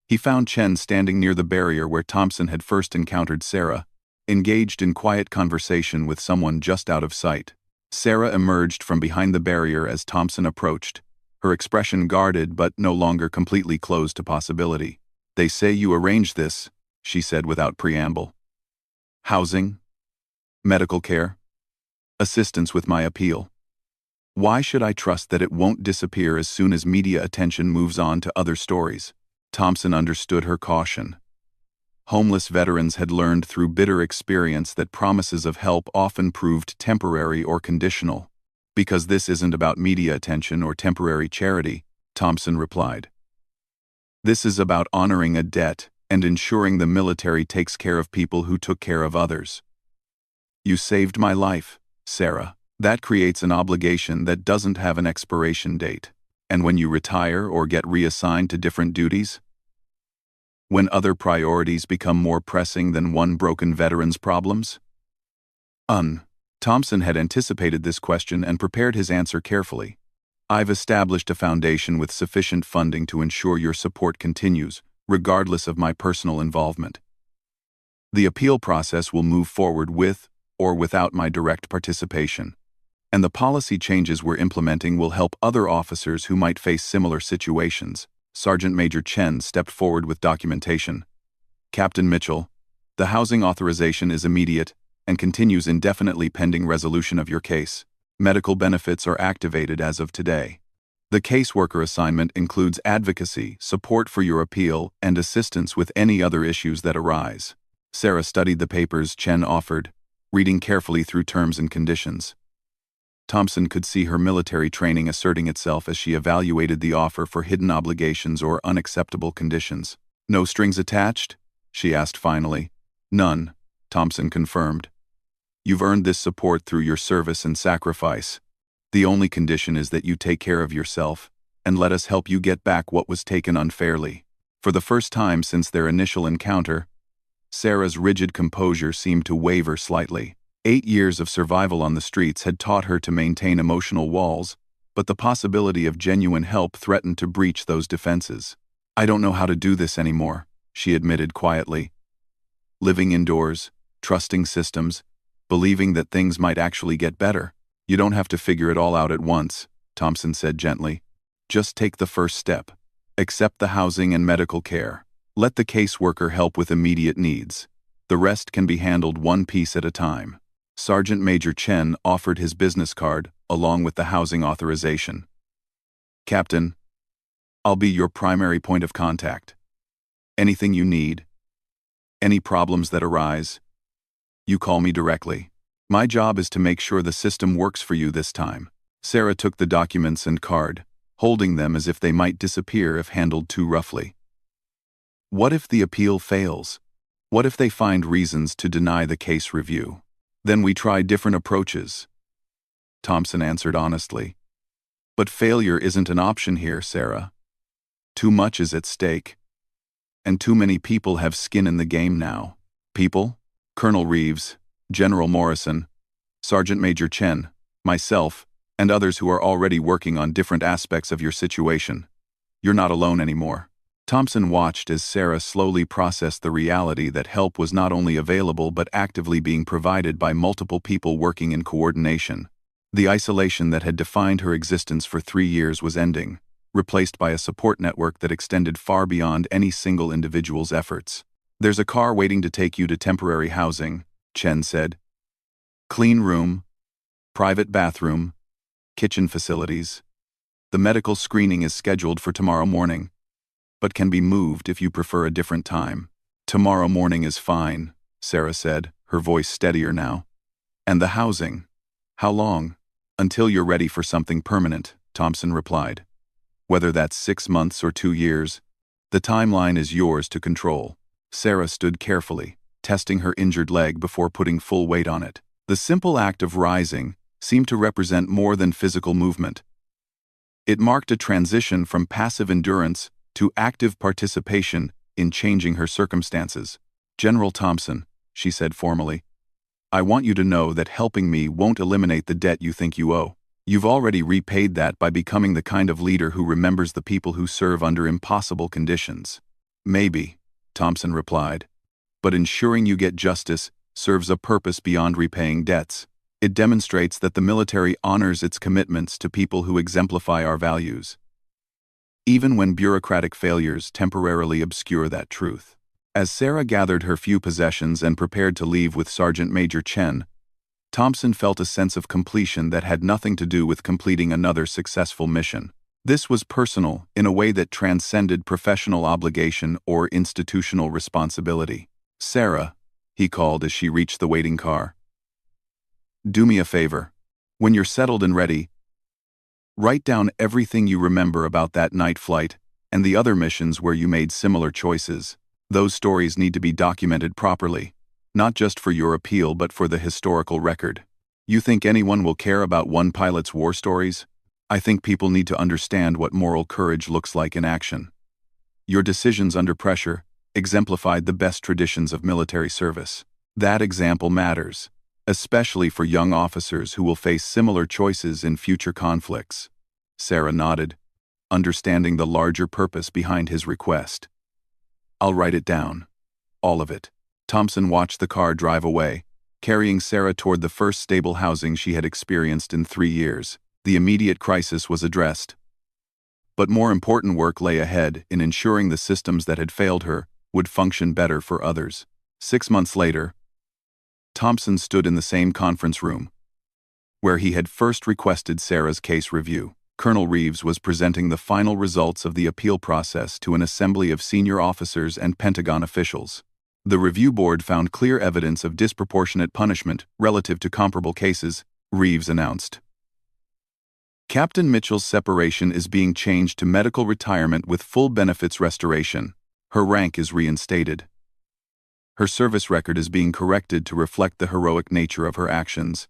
He found Chen standing near the barrier where Thompson had first encountered Sarah, engaged in quiet conversation with someone just out of sight. Sarah emerged from behind the barrier as Thompson approached, her expression guarded but no longer completely closed to possibility. "They say you arranged this," she said without preamble. "Housing? Medical care? Assistance with my appeal. Why should I trust that it won't disappear as soon as media attention moves on to other stories?" Thompson understood her caution. Homeless veterans had learned through bitter experience that promises of help often proved temporary or conditional. "Because this isn't about media attention or temporary charity," Thompson replied. "This is about honoring a debt and ensuring the military takes care of people who took care of others." "You saved my life, Sarah. That creates an obligation that doesn't have an expiration date." And when you retire or get reassigned to different duties? When other priorities become more pressing than one broken veteran's problems? Thompson had anticipated this question and prepared his answer carefully. I've established a foundation with sufficient funding to ensure your support continues, regardless of my personal involvement. The appeal process will move forward with or without my direct participation, and the policy changes we're implementing will help other officers who might face similar situations. Sergeant Major Chen stepped forward with documentation. Captain Mitchell, the housing authorization is immediate and continues indefinitely pending resolution of your case. Medical benefits are activated as of today. The caseworker assignment includes advocacy, support for your appeal, and assistance with any other issues that arise. Sarah studied the papers Chen offered, reading carefully through terms and conditions. Thompson could see her military training asserting itself as she evaluated the offer for hidden obligations or unacceptable conditions. No strings attached? She asked finally. None, Thompson confirmed. You've earned this support through your service and sacrifice. The only condition is that you take care of yourself and let us help you get back what was taken unfairly. For the first time since their initial encounter, Sarah's rigid composure seemed to waver slightly. 8 years of survival on the streets had taught her to maintain emotional walls, but the possibility of genuine help threatened to breach those defenses. I don't know how to do this anymore, she admitted quietly. Living indoors, trusting systems, believing that things might actually get better. You don't have to figure it all out at once, Thompson said gently. Just take the first step. Accept the housing and medical care. Let the caseworker help with immediate needs. The rest can be handled one piece at a time. Sergeant Major Chen offered his business card, along with the housing authorization. Captain, I'll be your primary point of contact. Anything you need, any problems that arise, you call me directly. My job is to make sure the system works for you this time. Sarah took the documents and card, holding them as if they might disappear if handled too roughly. What if the appeal fails? What if they find reasons to deny the case review? Then we try different approaches, Thompson answered honestly. But failure isn't an option here, Sarah. Too much is at stake. And too many people have skin in the game now. People? Colonel Reeves, General Morrison, Sergeant Major Chen, myself, and others who are already working on different aspects of your situation. You're not alone anymore. Thompson watched as Sarah slowly processed the reality that help was not only available but actively being provided by multiple people working in coordination. The isolation that had defined her existence for 3 years was ending, replaced by a support network that extended far beyond any single individual's efforts. There's a car waiting to take you to temporary housing, Chen said. Clean room, private bathroom, kitchen facilities. The medical screening is scheduled for tomorrow morning, but can be moved if you prefer a different time. Tomorrow morning is fine, Sarah said, her voice steadier now. And the housing? How long? Until you're ready for something permanent, Thompson replied. Whether that's 6 months or 2 years, the timeline is yours to control. Sarah stood carefully, testing her injured leg before putting full weight on it. The simple act of rising seemed to represent more than physical movement. It marked a transition from passive endurance to active participation in changing her circumstances. General Thompson, she said formally, I want you to know that helping me won't eliminate the debt you think you owe. You've already repaid that by becoming the kind of leader who remembers the people who serve under impossible conditions. Maybe, Thompson replied, but ensuring you get justice serves a purpose beyond repaying debts. It demonstrates that the military honors its commitments to people who exemplify our values, even when bureaucratic failures temporarily obscure that truth. As Sarah gathered her few possessions and prepared to leave with Sergeant Major Chen, Thompson felt a sense of completion that had nothing to do with completing another successful mission. This was personal in a way that transcended professional obligation or institutional responsibility. Sarah, he called as she reached the waiting car. Do me a favor. When you're settled and ready, write down everything you remember about that night flight and the other missions where you made similar choices. Those stories need to be documented properly, not just for your appeal but for the historical record. You think anyone will care about one pilot's war stories? I think people need to understand what moral courage looks like in action. Your decisions under pressure exemplified the best traditions of military service. That example matters, especially for young officers who will face similar choices in future conflicts. Sarah nodded, understanding the larger purpose behind his request. I'll write it down. All of it. Thompson watched the car drive away, carrying Sarah toward the first stable housing she had experienced in 3 years. The immediate crisis was addressed. But more important work lay ahead in ensuring the systems that had failed her would function better for others. 6 months later, Thompson stood in the same conference room where he had first requested Sarah's case review. Colonel Reeves was presenting the final results of the appeal process to an assembly of senior officers and Pentagon officials. The review board found clear evidence of disproportionate punishment relative to comparable cases, Reeves announced. Captain Mitchell's separation is being changed to medical retirement with full benefits restoration. Her rank is reinstated. Her service record is being corrected to reflect the heroic nature of her actions.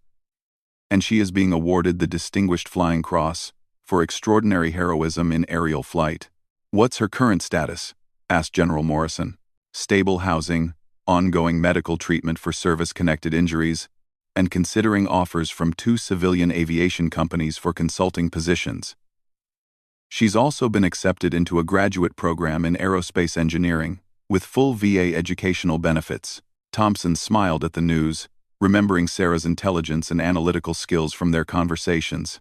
And she is being awarded the Distinguished Flying Cross for extraordinary heroism in aerial flight. What's her current status? Asked General Morrison. Stable housing, ongoing medical treatment for service-connected injuries, and considering offers from 2 civilian aviation companies for consulting positions. She's also been accepted into a graduate program in aerospace engineering, with full VA educational benefits. Thompson smiled at the news, remembering Sarah's intelligence and analytical skills from their conversations.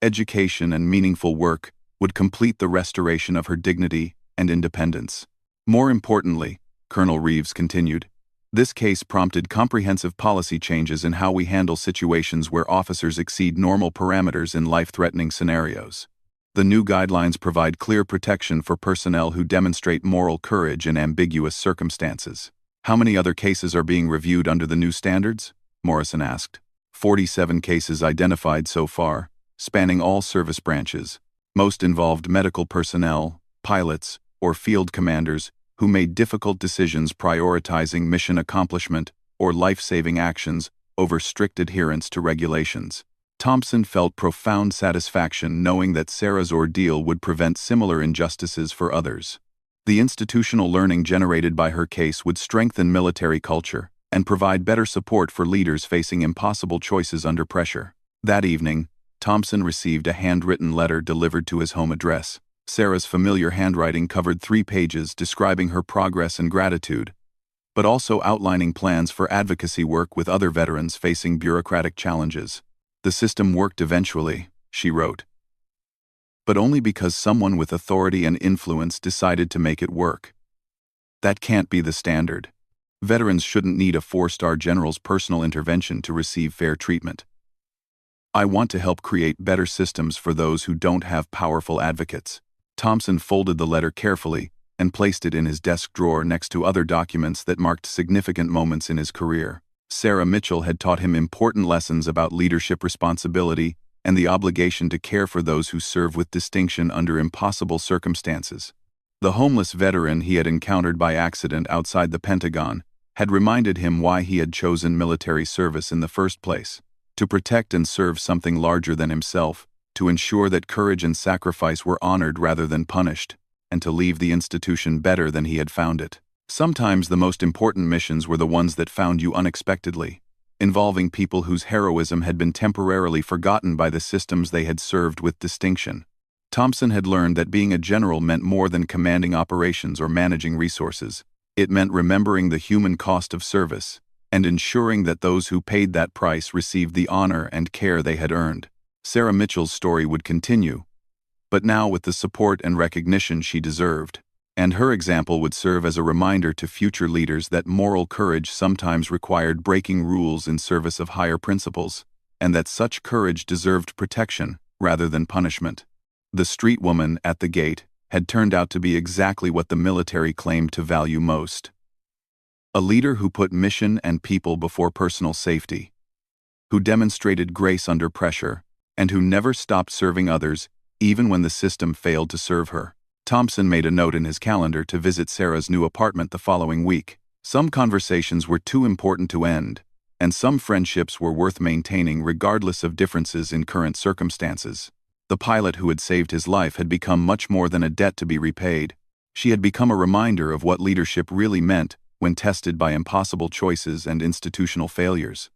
Education and meaningful work would complete the restoration of her dignity and independence. More importantly, Colonel Reeves continued, this case prompted comprehensive policy changes in how we handle situations where officers exceed normal parameters in life-threatening scenarios. The new guidelines provide clear protection for personnel who demonstrate moral courage in ambiguous circumstances. How many other cases are being reviewed under the new standards? Morrison asked. 47 cases identified so far, spanning all service branches. Most involved medical personnel, pilots, or field commanders who made difficult decisions prioritizing mission accomplishment or life-saving actions over strict adherence to regulations. Thompson felt profound satisfaction knowing that Sarah's ordeal would prevent similar injustices for others. The institutional learning generated by her case would strengthen military culture and provide better support for leaders facing impossible choices under pressure. That evening, Thompson received a handwritten letter delivered to his home address. Sarah's familiar handwriting covered 3 pages describing her progress and gratitude, but also outlining plans for advocacy work with other veterans facing bureaucratic challenges. The system worked eventually, she wrote, but only because someone with authority and influence decided to make it work. That can't be the standard. Veterans shouldn't need a 4-star general's personal intervention to receive fair treatment. I want to help create better systems for those who don't have powerful advocates. Thompson folded the letter carefully and placed it in his desk drawer next to other documents that marked significant moments in his career. Sarah Mitchell had taught him important lessons about leadership responsibility and the obligation to care for those who serve with distinction under impossible circumstances. The homeless veteran he had encountered by accident outside the Pentagon had reminded him why he had chosen military service in the first place: to protect and serve something larger than himself, to ensure that courage and sacrifice were honored rather than punished, and to leave the institution better than he had found it. Sometimes the most important missions were the ones that found you unexpectedly, involving people whose heroism had been temporarily forgotten by the systems they had served with distinction. Thompson had learned that being a general meant more than commanding operations or managing resources. It meant remembering the human cost of service and ensuring that those who paid that price received the honor and care they had earned. Sarah Mitchell's story would continue, but now with the support and recognition she deserved, and her example would serve as a reminder to future leaders that moral courage sometimes required breaking rules in service of higher principles, and that such courage deserved protection rather than punishment. The street woman at the gate had turned out to be exactly what the military claimed to value most: a leader who put mission and people before personal safety, who demonstrated grace under pressure, and who never stopped serving others even when the system failed to serve her. Thompson made a note in his calendar to visit Sarah's new apartment the following week. Some conversations were too important to end, and some friendships were worth maintaining regardless of differences in current circumstances. The pilot who had saved his life had become much more than a debt to be repaid. She had become a reminder of what leadership really meant when tested by impossible choices and institutional failures.